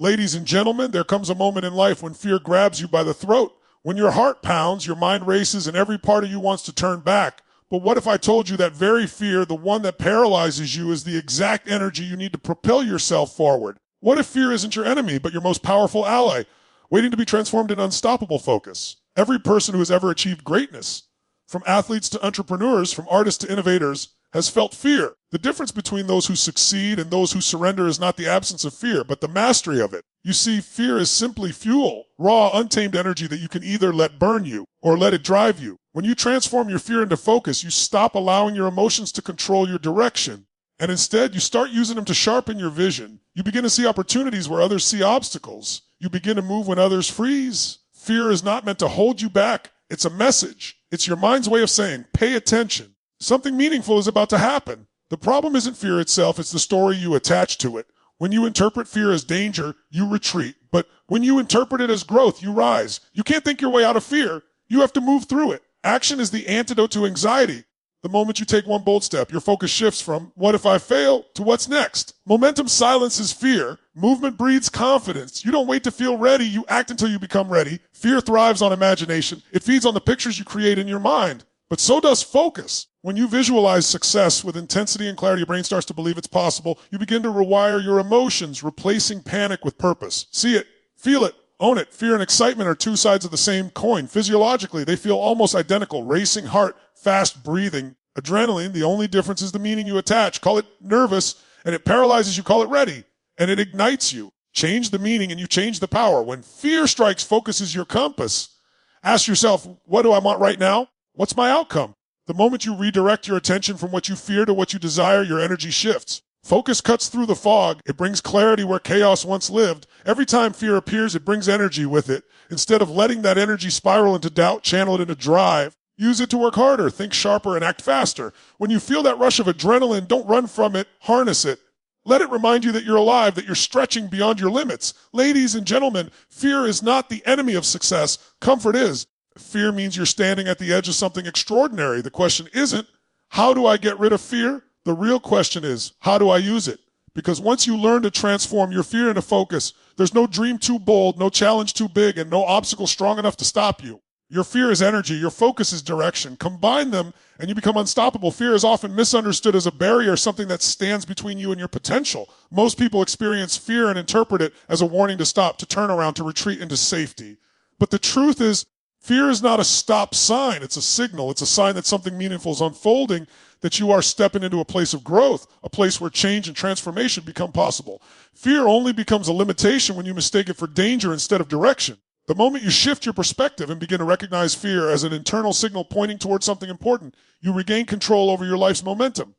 Ladies and gentlemen, there comes a moment in life when fear grabs you by the throat. When your heart pounds, your mind races, and every part of you wants to turn back. But what if I told you that very fear, the one that paralyzes you, is the exact energy you need to propel yourself forward? What if fear isn't your enemy, but your most powerful ally, waiting to be transformed into unstoppable focus? Every person who has ever achieved greatness, from athletes to entrepreneurs, from artists to innovators, has felt fear. The difference between those who succeed and those who surrender is not the absence of fear, but the mastery of it. You see, fear is simply fuel, raw, untamed energy that you can either let burn you or let it drive you. When you transform your fear into focus, you stop allowing your emotions to control your direction, and instead you start using them to sharpen your vision. You begin to see opportunities where others see obstacles. You begin to move when others freeze. Fear is not meant to hold you back. It's a message. It's your mind's way of saying, pay attention. Something meaningful is about to happen. The problem isn't fear itself, it's the story you attach to it. When you interpret fear as danger, you retreat. But when you interpret it as growth, you rise. You can't think your way out of fear. You have to move through it. Action is the antidote to anxiety. The moment you take one bold step, your focus shifts from what if I fail to what's next. Momentum silences fear. Movement breeds confidence. You don't wait to feel ready. You act until you become ready. Fear thrives on imagination. It feeds on the pictures you create in your mind. But so does focus. When you visualize success with intensity and clarity, your brain starts to believe it's possible. You begin to rewire your emotions, replacing panic with purpose. See it, feel it, own it. Fear and excitement are two sides of the same coin. Physiologically, they feel almost identical. Racing heart, fast breathing. Adrenaline, the only difference is the meaning you attach. Call it nervous, and it paralyzes you. Call it ready, and it ignites you. Change the meaning, and you change the power. When fear strikes, focus is your compass. Ask yourself, what do I want right now? What's my outcome? The moment you redirect your attention from what you fear to what you desire, your energy shifts. Focus cuts through the fog. It brings clarity where chaos once lived. Every time fear appears, it brings energy with it. Instead of letting that energy spiral into doubt, channel it into drive. Use it to work harder, think sharper, and act faster. When you feel that rush of adrenaline, don't run from it, harness it. Let it remind you that you're alive, that you're stretching beyond your limits. Ladies and gentlemen, fear is not the enemy of success. Comfort is. Fear means you're standing at the edge of something extraordinary. The question isn't, how do I get rid of fear? The real question is, how do I use it? Because once you learn to transform your fear into focus, there's no dream too bold, no challenge too big, and no obstacle strong enough to stop you. Your fear is energy. Your focus is direction. Combine them, and you become unstoppable. Fear is often misunderstood as a barrier, something that stands between you and your potential. Most people experience fear and interpret it as a warning to stop, to turn around, to retreat into safety. But the truth is, fear is not a stop sign. It's a signal. It's a sign that something meaningful is unfolding, that you are stepping into a place of growth, a place where change and transformation become possible. Fear only becomes a limitation when you mistake it for danger instead of direction. The moment you shift your perspective and begin to recognize fear as an internal signal pointing towards something important, you regain control over your life's momentum.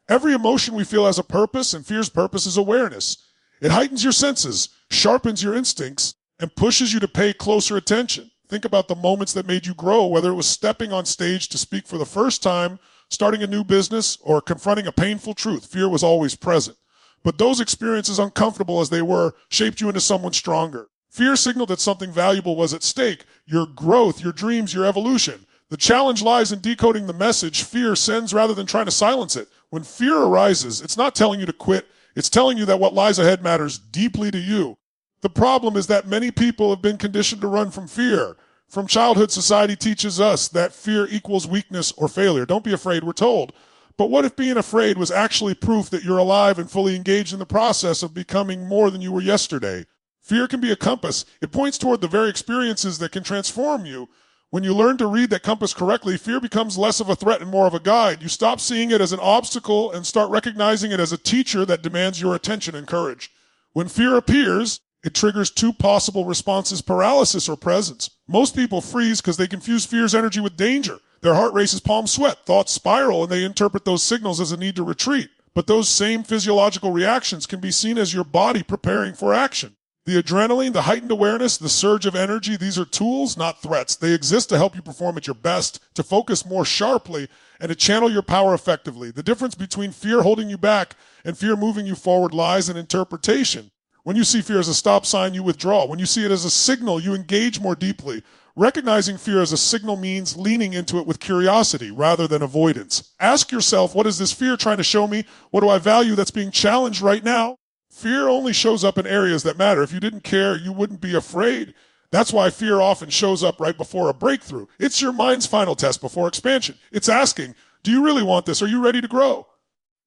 Every emotion we feel has a purpose, and fear's purpose is awareness. It heightens your senses, sharpens your instincts, and pushes you to pay closer attention. Think about the moments that made you grow, whether it was stepping on stage to speak for the first time, starting a new business, or confronting a painful truth. Fear was always present. But those experiences, uncomfortable as they were, shaped you into someone stronger. Fear signaled that something valuable was at stake, your growth, your dreams, your evolution. The challenge lies in decoding the message fear sends rather than trying to silence it. When fear arises, it's not telling you to quit. It's telling you that what lies ahead matters deeply to you. The problem is that many people have been conditioned to run from fear. From childhood, society teaches us that fear equals weakness or failure. Don't be afraid, we're told. But what if being afraid was actually proof that you're alive and fully engaged in the process of becoming more than you were yesterday? Fear can be a compass. It points toward the very experiences that can transform you. When you learn to read that compass correctly, fear becomes less of a threat and more of a guide. You stop seeing it as an obstacle and start recognizing it as a teacher that demands your attention and courage. When fear appears, it triggers two possible responses, paralysis or presence. Most people freeze because they confuse fear's energy with danger. Their heart races, palms sweat, thoughts spiral, and they interpret those signals as a need to retreat. But those same physiological reactions can be seen as your body preparing for action. The adrenaline, the heightened awareness, the surge of energy, these are tools, not threats. They exist to help you perform at your best, to focus more sharply, and to channel your power effectively. The difference between fear holding you back and fear moving you forward lies in interpretation. When you see fear as a stop sign, you withdraw. When you see it as a signal, you engage more deeply. Recognizing fear as a signal means leaning into it with curiosity rather than avoidance. Ask yourself, what is this fear trying to show me? What do I value that's being challenged right now? Fear only shows up in areas that matter. If you didn't care, you wouldn't be afraid. That's why fear often shows up right before a breakthrough. It's your mind's final test before expansion. It's asking, do you really want this? Are you ready to grow?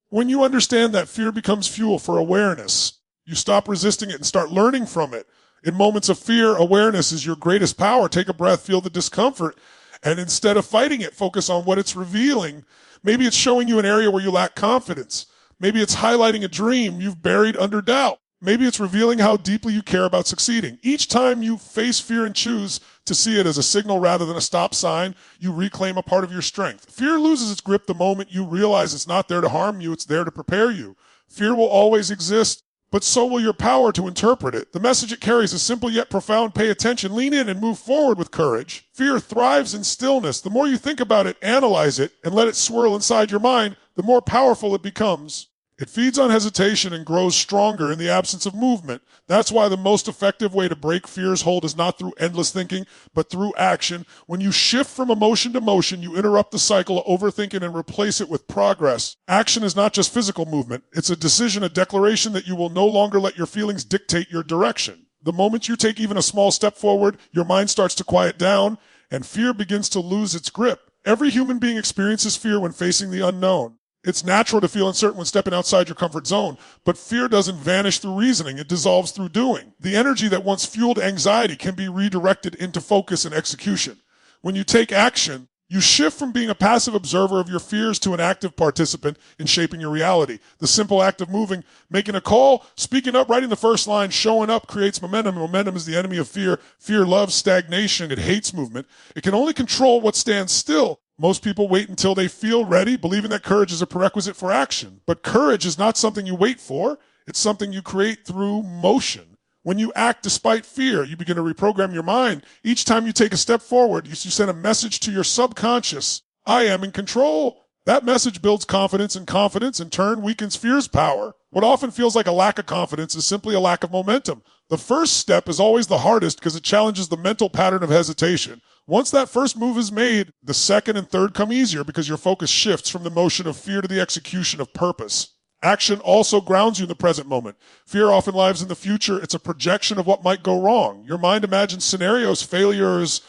When you understand that, fear becomes fuel for awareness. You stop resisting it and start learning from it. In moments of fear, awareness is your greatest power. Take a breath, feel the discomfort, and instead of fighting it, focus on what it's revealing. Maybe it's showing you an area where you lack confidence. Maybe it's highlighting a dream you've buried under doubt. Maybe it's revealing how deeply you care about succeeding. Each time you face fear and choose to see it as a signal rather than a stop sign, you reclaim a part of your strength. Fear loses its grip the moment you realize it's not there to harm you, it's there to prepare you. Fear will always exist, but so will your power to interpret it. The message it carries is simple yet profound. Pay attention, lean in, and move forward with courage. Fear thrives in stillness. The more you think about it, analyze it, and let it swirl inside your mind, the more powerful it becomes. It feeds on hesitation and grows stronger in the absence of movement. That's why the most effective way to break fear's hold is not through endless thinking, but through action. When you shift from emotion to motion, you interrupt the cycle of overthinking and replace it with progress. Action is not just physical movement. It's a decision, a declaration that you will no longer let your feelings dictate your direction. The moment you take even a small step forward, your mind starts to quiet down and fear begins to lose its grip. Every human being experiences fear when facing the unknown. It's natural to feel uncertain when stepping outside your comfort zone, but fear doesn't vanish through reasoning. It dissolves through doing. The energy that once fueled anxiety can be redirected into focus and execution. When you take action, you shift from being a passive observer of your fears to an active participant in shaping your reality. The simple act of moving, making a call, speaking up, writing the first line, showing up creates momentum. Momentum is the enemy of fear. Fear loves stagnation. It hates movement. It can only control what stands still. Most people wait until they feel ready, believing that courage is a prerequisite for action. But courage is not something you wait for. It's something you create through motion. When you act despite fear, you begin to reprogram your mind. Each time you take a step forward, you send a message to your subconscious. I am in control. That message builds confidence, and confidence in turn weakens fear's power. What often feels like a lack of confidence is simply a lack of momentum. The first step is always the hardest because it challenges the mental pattern of hesitation. Once that first move is made, the second and third come easier because your focus shifts from the motion of fear to the execution of purpose. Action also grounds you in the present moment. Fear often lives in the future. It's a projection of what might go wrong. Your mind imagines scenarios, failures,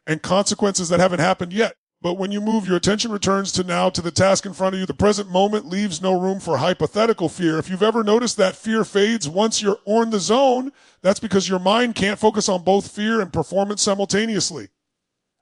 and consequences that haven't happened yet. But when you move, your attention returns to now, to the task in front of you. The present moment leaves no room for hypothetical fear. If you've ever noticed that fear fades once you're in the zone, that's because your mind can't focus on both fear and performance simultaneously.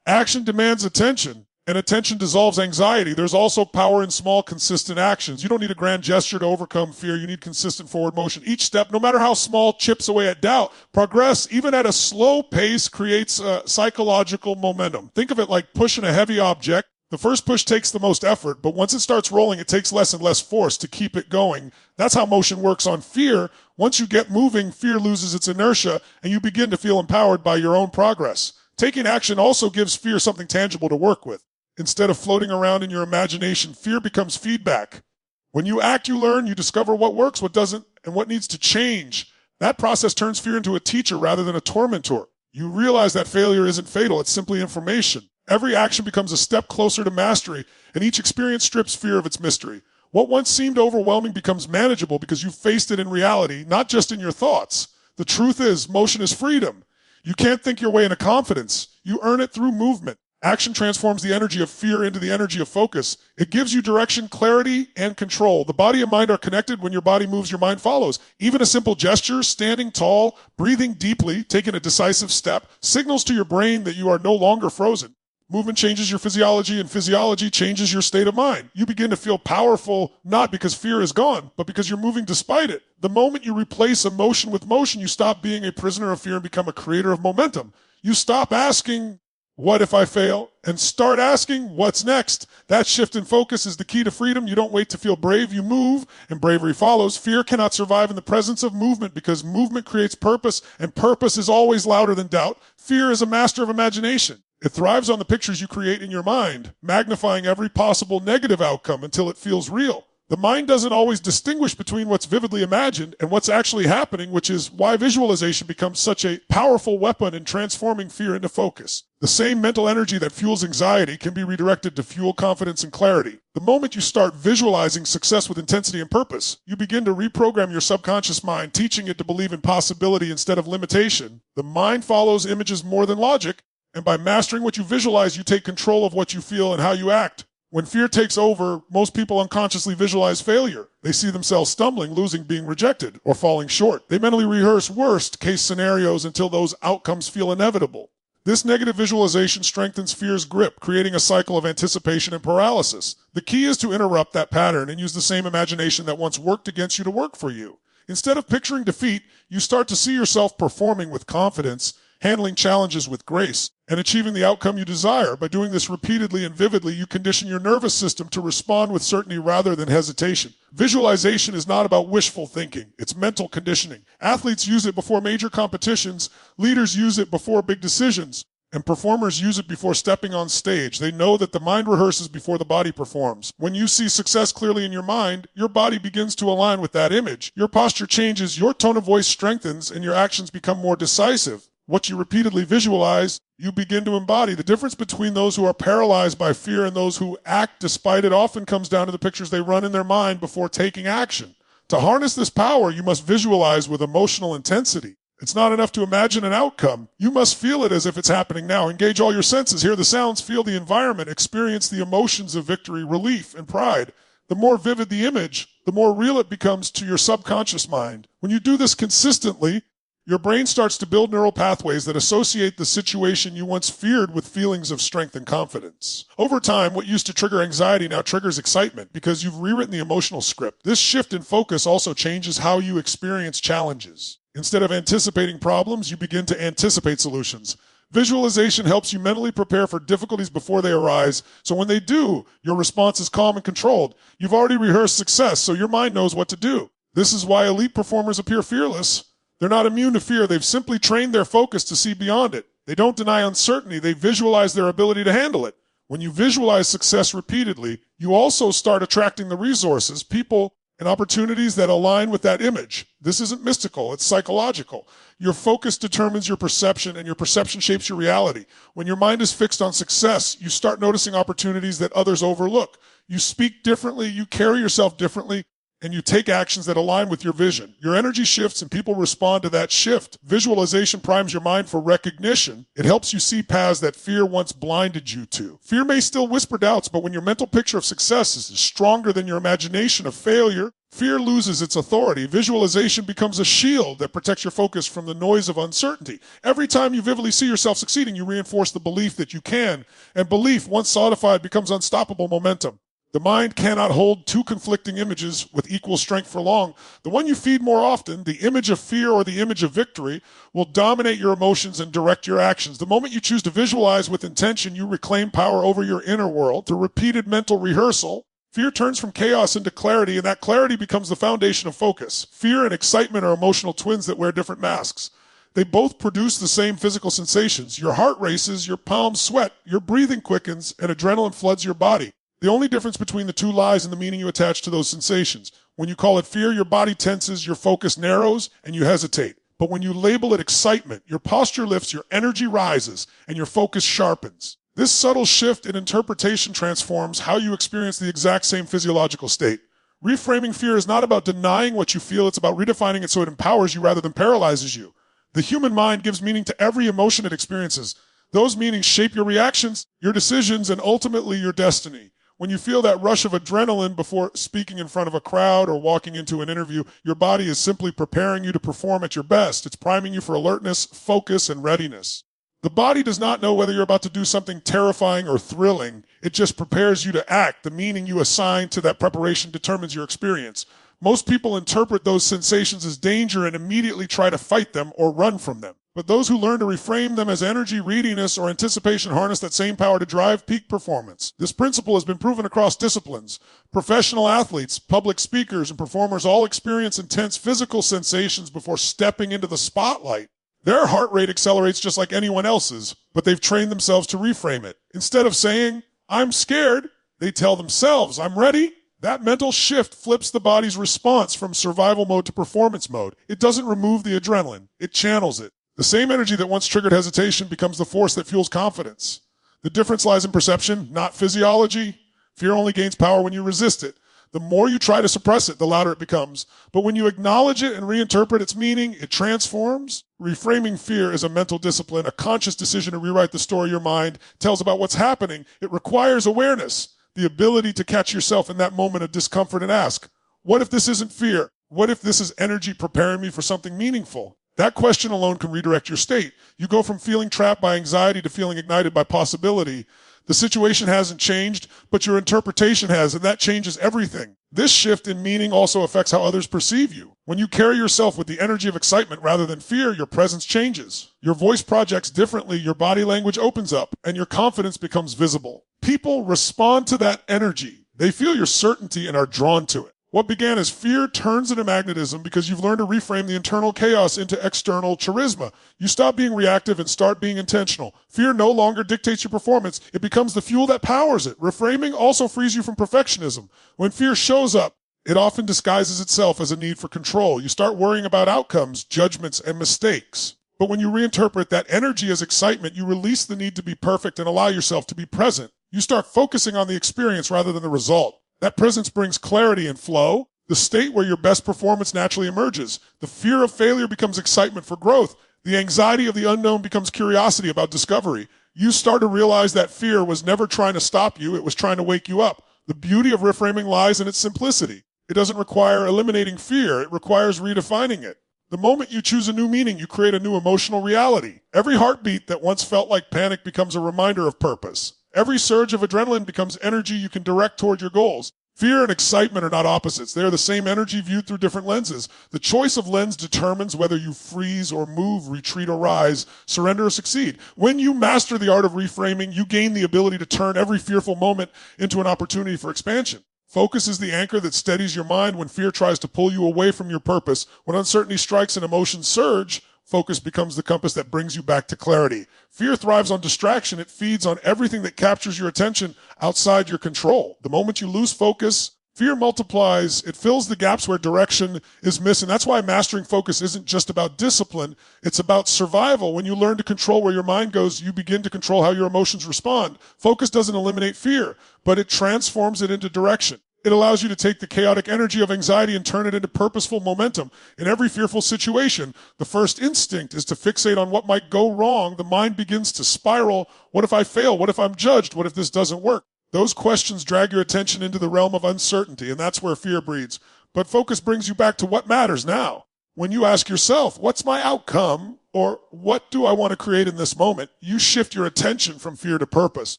Action demands attention, and attention dissolves anxiety. There's also power in small, consistent actions. You don't need a grand gesture to overcome fear. You need consistent forward motion. Each step, no matter how small, chips away at doubt. Progress, even at a slow pace, creates psychological momentum. Think of it like pushing a heavy object. The first push takes the most effort, but once it starts rolling, it takes less and less force to keep it going. That's how motion works on fear. Once you get moving, fear loses its inertia, and you begin to feel empowered by your own progress. Taking action also gives fear something tangible to work with. Instead of floating around in your imagination, fear becomes feedback. When you act, you learn, you discover what works, what doesn't, and what needs to change. That process turns fear into a teacher rather than a tormentor. You realize that failure isn't fatal, it's simply information. Every action becomes a step closer to mastery, and each experience strips fear of its mystery. What once seemed overwhelming becomes manageable because you've faced it in reality, not just in your thoughts. The truth is, motion is freedom. You can't think your way into confidence. You earn it through movement. Action transforms the energy of fear into the energy of focus. It gives you direction, clarity, and control. The body and mind are connected. When your body moves, your mind follows. Even a simple gesture, standing tall, breathing deeply, taking a decisive step, signals to your brain that you are no longer frozen. Movement changes your physiology, and physiology changes your state of mind. You begin to feel powerful, not because fear is gone, but because you're moving despite it. The moment you replace emotion with motion, you stop being a prisoner of fear and become a creator of momentum. You stop asking, what if I fail? And start asking, what's next? That shift in focus is the key to freedom. You don't wait to feel brave, you move, and bravery follows. Fear cannot survive in the presence of movement because movement creates purpose, and purpose is always louder than doubt. Fear is a master of imagination. It thrives on the pictures you create in your mind, magnifying every possible negative outcome until it feels real. The mind doesn't always distinguish between what's vividly imagined and what's actually happening, which is why visualization becomes such a powerful weapon in transforming fear into focus. The same mental energy that fuels anxiety can be redirected to fuel confidence and clarity. The moment you start visualizing success with intensity and purpose, you begin to reprogram your subconscious mind, teaching it to believe in possibility instead of limitation. The mind follows images more than logic, and by mastering what you visualize, you take control of what you feel and how you act. When fear takes over, most people unconsciously visualize failure. They see themselves stumbling, losing, being rejected, or falling short. They mentally rehearse worst-case scenarios until those outcomes feel inevitable. This negative visualization strengthens fear's grip, creating a cycle of anticipation and paralysis. The key is to interrupt that pattern and use the same imagination that once worked against you to work for you. Instead of picturing defeat, you start to see yourself performing with confidence, handling challenges with grace, and achieving the outcome you desire. By doing this repeatedly and vividly, you condition your nervous system to respond with certainty rather than hesitation. Visualization is not about wishful thinking. It's mental conditioning. Athletes use it before major competitions, leaders use it before big decisions, and performers use it before stepping on stage. They know that the mind rehearses before the body performs. When you see success clearly in your mind, your body begins to align with that image. Your posture changes, your tone of voice strengthens, and your actions become more decisive. What you repeatedly visualize, you begin to embody. The difference between those who are paralyzed by fear and those who act despite it often comes down to the pictures they run in their mind before taking action. To harness this power, you must visualize with emotional intensity. It's not enough to imagine an outcome. You must feel it as if it's happening now. Engage all your senses. Hear the sounds, feel the environment, experience the emotions of victory, relief, and pride. The more vivid the image, the more real it becomes to your subconscious mind. When you do this consistently, your brain starts to build neural pathways that associate the situation you once feared with feelings of strength and confidence. Over time, what used to trigger anxiety now triggers excitement because you've rewritten the emotional script. This shift in focus also changes how you experience challenges. Instead of anticipating problems, you begin to anticipate solutions. Visualization helps you mentally prepare for difficulties before they arise, so when they do, your response is calm and controlled. You've already rehearsed success, so your mind knows what to do. This is why elite performers appear fearless. They're not immune to fear. They've simply trained their focus to see beyond it. They don't deny uncertainty. They visualize their ability to handle it. When you visualize success repeatedly, you also start attracting the resources, people, and opportunities that align with that image. This isn't mystical. It's psychological. Your focus determines your perception, and your perception shapes your reality. When your mind is fixed on success, you start noticing opportunities that others overlook. You speak differently. You carry yourself differently. And you take actions that align with your vision. Your energy shifts and people respond to that shift. Visualization primes your mind for recognition. It helps you see paths that fear once blinded you to. Fear may still whisper doubts, but when your mental picture of success is stronger than your imagination of failure, fear loses its authority. Visualization becomes a shield that protects your focus from the noise of uncertainty. Every time you vividly see yourself succeeding, you reinforce the belief that you can. And belief, once solidified, becomes unstoppable momentum. The mind cannot hold two conflicting images with equal strength for long. The one you feed more often, the image of fear or the image of victory, will dominate your emotions and direct your actions. The moment you choose to visualize with intention, you reclaim power over your inner world. Through repeated mental rehearsal, fear turns from chaos into clarity, and that clarity becomes the foundation of focus. Fear and excitement are emotional twins that wear different masks. They both produce the same physical sensations. Your heart races, your palms sweat, your breathing quickens, and adrenaline floods your body. The only difference between the two lies in the meaning you attach to those sensations. When you call it fear, your body tenses, your focus narrows, and you hesitate. But when you label it excitement, your posture lifts, your energy rises, and your focus sharpens. This subtle shift in interpretation transforms how you experience the exact same physiological state. Reframing fear is not about denying what you feel, it's about redefining it so it empowers you rather than paralyzes you. The human mind gives meaning to every emotion it experiences. Those meanings shape your reactions, your decisions, and ultimately your destiny. When you feel that rush of adrenaline before speaking in front of a crowd or walking into an interview, your body is simply preparing you to perform at your best. It's priming you for alertness, focus, and readiness. The body does not know whether you're about to do something terrifying or thrilling. It just prepares you to act. The meaning you assign to that preparation determines your experience. Most people interpret those sensations as danger and immediately try to fight them or run from them. But those who learn to reframe them as energy, readiness, or anticipation harness that same power to drive peak performance. This principle has been proven across disciplines. Professional athletes, public speakers, and performers all experience intense physical sensations before stepping into the spotlight. Their heart rate accelerates just like anyone else's, but they've trained themselves to reframe it. Instead of saying, "I'm scared," they tell themselves, "I'm ready." That mental shift flips the body's response from survival mode to performance mode. It doesn't remove the adrenaline, it channels it. The same energy that once triggered hesitation becomes the force that fuels confidence. The difference lies in perception, not physiology. Fear only gains power when you resist it. The more you try to suppress it, the louder it becomes. But when you acknowledge it and reinterpret its meaning, it transforms. Reframing fear is a mental discipline, a conscious decision to rewrite the story your mind tells about what's happening. It requires awareness, the ability to catch yourself in that moment of discomfort and ask, what if this isn't fear? What if this is energy preparing me for something meaningful? That question alone can redirect your state. You go from feeling trapped by anxiety to feeling ignited by possibility. The situation hasn't changed, but your interpretation has, and that changes everything. This shift in meaning also affects how others perceive you. When you carry yourself with the energy of excitement rather than fear, your presence changes. Your voice projects differently, your body language opens up, and your confidence becomes visible. People respond to that energy. They feel your certainty and are drawn to it. What began as fear turns into magnetism because you've learned to reframe the internal chaos into external charisma. You stop being reactive and start being intentional. Fear no longer dictates your performance. It becomes the fuel that powers it. Reframing also frees you from perfectionism. When fear shows up, it often disguises itself as a need for control. You start worrying about outcomes, judgments, and mistakes. But when you reinterpret that energy as excitement, you release the need to be perfect and allow yourself to be present. You start focusing on the experience rather than the result. That presence brings clarity and flow, the state where your best performance naturally emerges. The fear of failure becomes excitement for growth. The anxiety of the unknown becomes curiosity about discovery. You start to realize that fear was never trying to stop you, it was trying to wake you up. The beauty of reframing lies in its simplicity. It doesn't require eliminating fear, it requires redefining it. The moment you choose a new meaning, you create a new emotional reality. Every heartbeat that once felt like panic becomes a reminder of purpose. Every surge of adrenaline becomes energy you can direct toward your goals. Fear and excitement are not opposites. They are the same energy viewed through different lenses. The choice of lens determines whether you freeze or move, retreat or rise, surrender or succeed. When you master the art of reframing, you gain the ability to turn every fearful moment into an opportunity for expansion. Focus is the anchor that steadies your mind when fear tries to pull you away from your purpose. When uncertainty strikes and emotions surge, focus becomes the compass that brings you back to clarity. Fear thrives on distraction. It feeds on everything that captures your attention outside your control. The moment you lose focus, fear multiplies. It fills the gaps where direction is missing. That's why mastering focus isn't just about discipline. It's about survival. When you learn to control where your mind goes, you begin to control how your emotions respond. Focus doesn't eliminate fear, but it transforms it into direction. It allows you to take the chaotic energy of anxiety and turn it into purposeful momentum. In every fearful situation, the first instinct is to fixate on what might go wrong. The mind begins to spiral. What if I fail? What if I'm judged? What if this doesn't work? Those questions drag your attention into the realm of uncertainty, and that's where fear breeds. But focus brings you back to what matters now. When you ask yourself, what's my outcome? Or what do I want to create in this moment? You shift your attention from fear to purpose.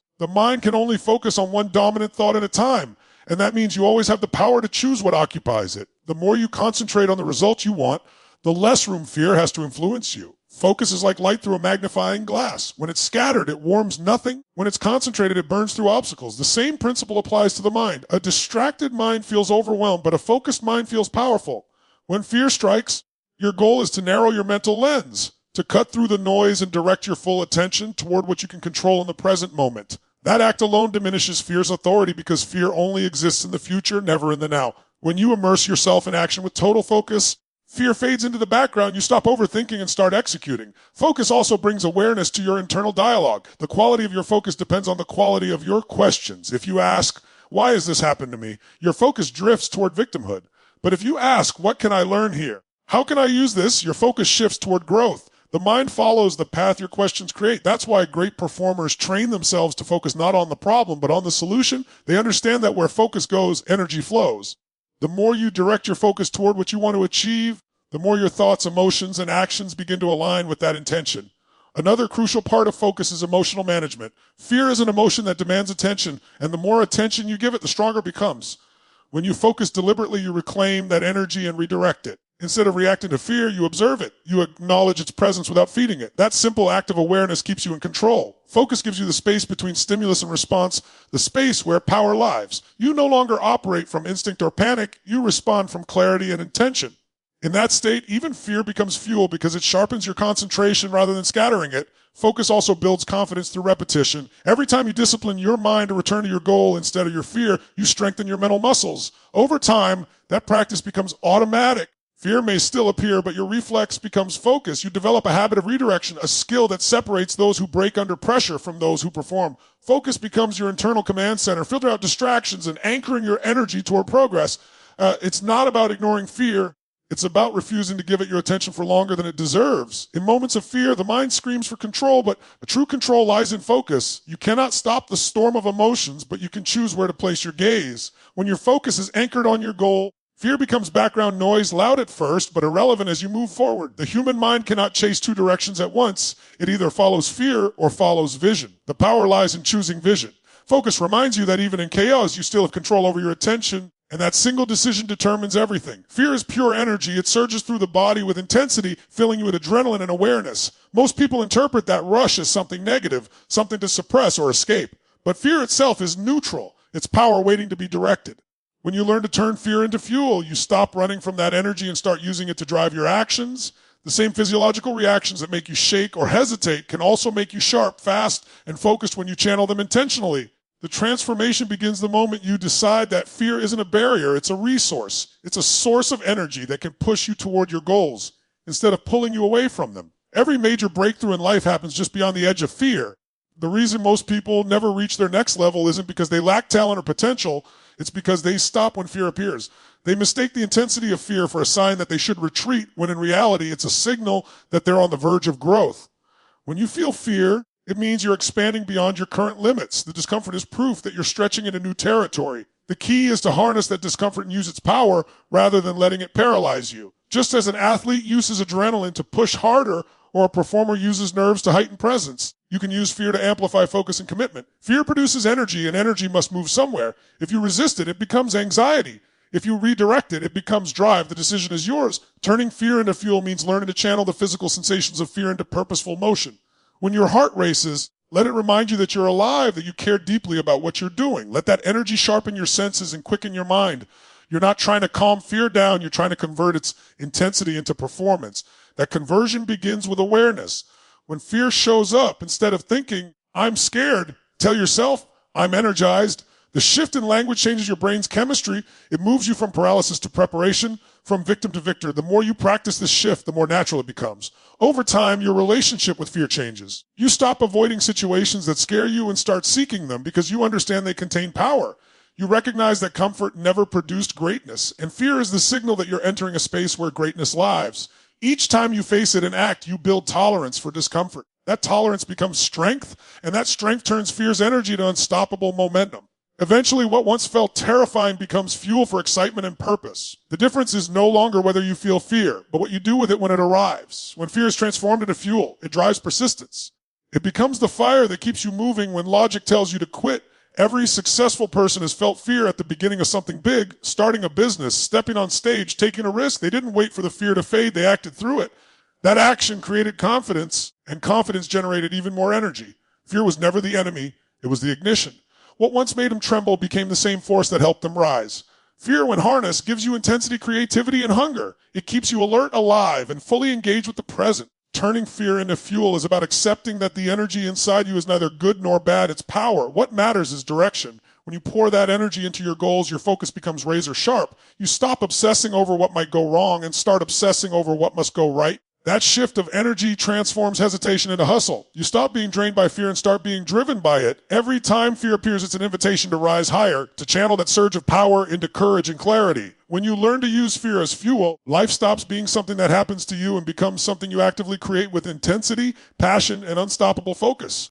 The mind can only focus on one dominant thought at a time. And that means you always have the power to choose what occupies it. The more you concentrate on the results you want, the less room fear has to influence you. Focus is like light through a magnifying glass. When it's scattered, it warms nothing. When it's concentrated, it burns through obstacles. The same principle applies to the mind. A distracted mind feels overwhelmed, but a focused mind feels powerful. When fear strikes, your goal is to narrow your mental lens, to cut through the noise and direct your full attention toward what you can control in the present moment. That act alone diminishes fear's authority because fear only exists in the future, never in the now. When you immerse yourself in action with total focus, fear fades into the background. You stop overthinking and start executing. Focus also brings awareness to your internal dialogue. The quality of your focus depends on the quality of your questions. If you ask, why has this happened to me? Your focus drifts toward victimhood. But if you ask, what can I learn here? How can I use this? Your focus shifts toward growth. The mind follows the path your questions create. That's why great performers train themselves to focus not on the problem, but on the solution. They understand that where focus goes, energy flows. The more you direct your focus toward what you want to achieve, the more your thoughts, emotions, and actions begin to align with that intention. Another crucial part of focus is emotional management. Fear is an emotion that demands attention, and the more attention you give it, the stronger it becomes. When you focus deliberately, you reclaim that energy and redirect it. Instead of reacting to fear, you observe it. You acknowledge its presence without feeding it. That simple act of awareness keeps you in control. Focus gives you the space between stimulus and response, the space where power lies. You no longer operate from instinct or panic. You respond from clarity and intention. In that state, even fear becomes fuel because it sharpens your concentration rather than scattering it. Focus also builds confidence through repetition. Every time you discipline your mind to return to your goal instead of your fear, you strengthen your mental muscles. Over time, that practice becomes automatic. Fear may still appear, but your reflex becomes focus. You develop a habit of redirection, a skill that separates those who break under pressure from those who perform. Focus becomes your internal command center, filter out distractions and anchoring your energy toward progress. It's not about ignoring fear. It's about refusing to give it your attention for longer than it deserves. In moments of fear, the mind screams for control, but true control lies in focus. You cannot stop the storm of emotions, but you can choose where to place your gaze. When your focus is anchored on your goal, fear becomes background noise, loud at first, but irrelevant as you move forward. The human mind cannot chase two directions at once. It either follows fear or follows vision. The power lies in choosing vision. Focus reminds you that even in chaos, you still have control over your attention, and that single decision determines everything. Fear is pure energy. It surges through the body with intensity, filling you with adrenaline and awareness. Most people interpret that rush as something negative, something to suppress or escape. But fear itself is neutral. It's power waiting to be directed. When you learn to turn fear into fuel, you stop running from that energy and start using it to drive your actions. The same physiological reactions that make you shake or hesitate can also make you sharp, fast, and focused when you channel them intentionally. The transformation begins the moment you decide that fear isn't a barrier, it's a resource. It's a source of energy that can push you toward your goals instead of pulling you away from them. Every major breakthrough in life happens just beyond the edge of fear. The reason most people never reach their next level isn't because they lack talent or potential, it's because they stop when fear appears. They mistake the intensity of fear for a sign that they should retreat, when in reality it's a signal that they're on the verge of growth. When you feel fear, it means you're expanding beyond your current limits. The discomfort is proof that you're stretching into new territory. The key is to harness that discomfort and use its power rather than letting it paralyze you. Just as an athlete uses adrenaline to push harder or a performer uses nerves to heighten presence, you can use fear to amplify focus and commitment. Fear produces energy, and energy must move somewhere. If you resist it, it becomes anxiety. If you redirect it, it becomes drive. The decision is yours. Turning fear into fuel means learning to channel the physical sensations of fear into purposeful motion. When your heart races, let it remind you that you're alive, that you care deeply about what you're doing. Let that energy sharpen your senses and quicken your mind. You're not trying to calm fear down. You're trying to convert its intensity into performance. That conversion begins with awareness. When fear shows up, instead of thinking, I'm scared, tell yourself, I'm energized. The shift in language changes your brain's chemistry. It moves you from paralysis to preparation, from victim to victor. The more you practice this shift, the more natural it becomes. Over time, your relationship with fear changes. You stop avoiding situations that scare you and start seeking them because you understand they contain power. You recognize that comfort never produced greatness, and fear is the signal that you're entering a space where greatness lives. Each time you face it and act, you build tolerance for discomfort. That tolerance becomes strength, and that strength turns fear's energy to unstoppable momentum. Eventually, what once felt terrifying becomes fuel for excitement and purpose. The difference is no longer whether you feel fear, but what you do with it when it arrives. When fear is transformed into fuel, it drives persistence. It becomes the fire that keeps you moving when logic tells you to quit. Every successful person has felt fear at the beginning of something big, starting a business, stepping on stage, taking a risk. They didn't wait for the fear to fade, they acted through it. That action created confidence, and confidence generated even more energy. Fear was never the enemy, it was the ignition. What once made them tremble became the same force that helped them rise. Fear, when harnessed, gives you intensity, creativity, and hunger. It keeps you alert, alive, and fully engaged with the present. Turning fear into fuel is about accepting that the energy inside you is neither good nor bad. It's power. What matters is direction. When you pour that energy into your goals, your focus becomes razor sharp. You stop obsessing over what might go wrong and start obsessing over what must go right. That shift of energy transforms hesitation into hustle. You stop being drained by fear and start being driven by it. Every time fear appears, it's an invitation to rise higher, to channel that surge of power into courage and clarity. When you learn to use fear as fuel, life stops being something that happens to you and becomes something you actively create with intensity, passion, and unstoppable focus.